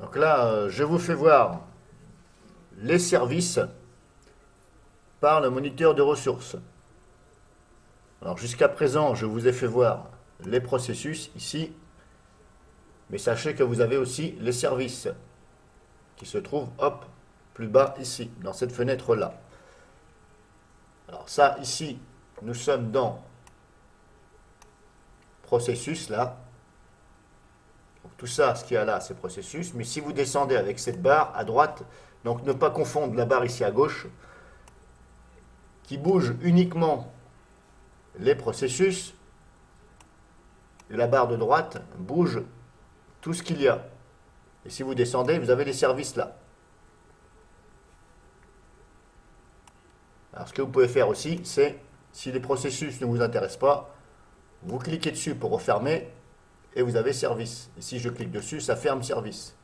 Donc là, je vous fais voir les services par le moniteur de ressources. Alors jusqu'à présent, je vous ai fait voir les processus ici, mais sachez que vous avez aussi les services qui se trouvent, hop, plus bas ici, dans cette fenêtre-là. Alors ça, ici, nous sommes dans processus, là. Donc, tout ça, ce qu'il y a là, c'est processus. Mais si vous descendez avec cette barre à droite, donc ne pas confondre la barre ici à gauche, qui bouge uniquement les processus, et la barre de droite bouge tout ce qu'il y a. Et si vous descendez, vous avez les services là. Alors ce que vous pouvez faire aussi, c'est, si les processus ne vous intéressent pas, vous cliquez dessus pour refermer, et vous avez service. Et si je clique dessus, ça ferme service.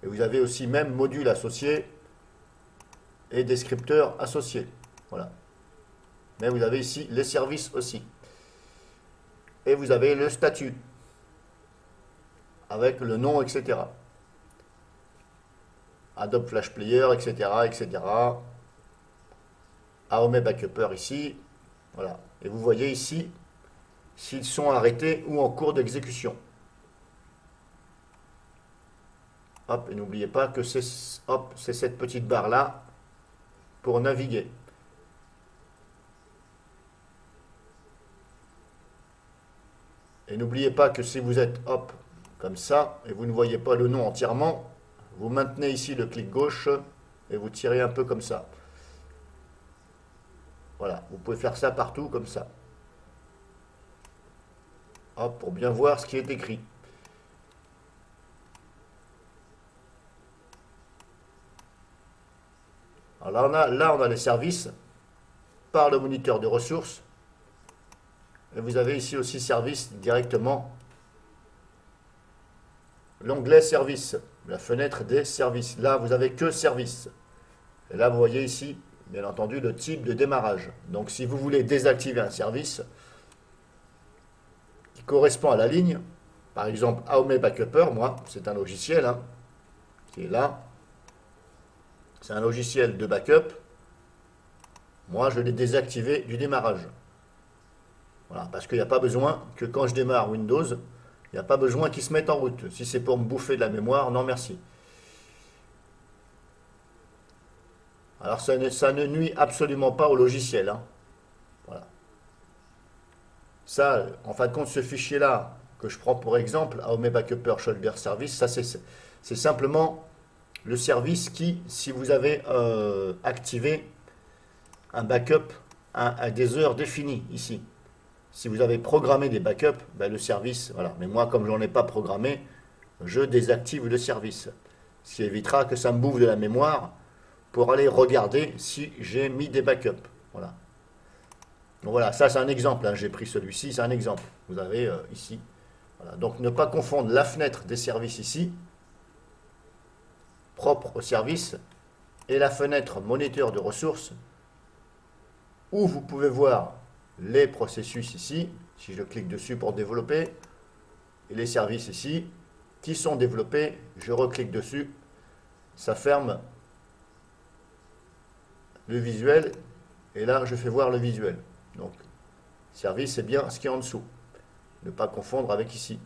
Et vous avez aussi même module associé et descripteur associé. Voilà. Mais vous avez ici les services aussi. Et vous avez le statut, avec le nom, etc. Adobe Flash Player, etc., etc. AOME Backupper ici. Voilà. Et vous voyez ici s'ils sont arrêtés ou en cours d'exécution. Hop, et n'oubliez pas que c'est cette petite barre là pour naviguer. Et n'oubliez pas que si vous êtes hop comme ça et vous ne voyez pas le nom entièrement, vous maintenez ici le clic gauche et vous tirez un peu comme ça. Voilà, vous pouvez faire ça partout comme ça. Hop, pour bien voir ce qui est écrit. Alors là, on a les services par le moniteur de ressources. Et vous avez ici aussi service directement. L'onglet service, la fenêtre des services. Là, vous avez que service. Et là, vous voyez ici, bien entendu, le type de démarrage. Donc, si vous voulez désactiver un service qui correspond à la ligne, par exemple, AOME Backupper, moi, c'est un logiciel hein, qui est là. C'est un logiciel de backup. Moi, je l'ai désactivé du démarrage. Voilà, parce qu'il n'y a pas besoin que quand je démarre Windows, il n'y a pas besoin qu'il se mette en route. Si c'est pour me bouffer de la mémoire, non merci. Alors ça ne nuit absolument pas au logiciel. Hein. Voilà. Ça, en fin de compte, ce fichier-là, que je prends pour exemple, AOME Backupper Shoulder Service, ça c'est simplement le service qui, si vous avez activé un backup à des heures définies ici. Si vous avez programmé des backups, ben le service, voilà. Mais moi, comme je n'en ai pas programmé, je désactive le service. Ce qui évitera que ça me bouffe de la mémoire pour aller regarder si j'ai mis des backups. Voilà. Donc voilà, ça c'est un exemple. Hein. J'ai pris celui-ci, c'est un exemple. Vous avez ici. Voilà. Donc ne pas confondre la fenêtre des services ici, propre au service, et la fenêtre moniteur de ressources, où vous pouvez voir les processus ici, si je clique dessus pour développer, et les services ici, qui sont développés, je reclique dessus, ça ferme le visuel, et là je fais voir le visuel. Donc, service, c'est bien ce qui est en dessous. Ne pas confondre avec ici.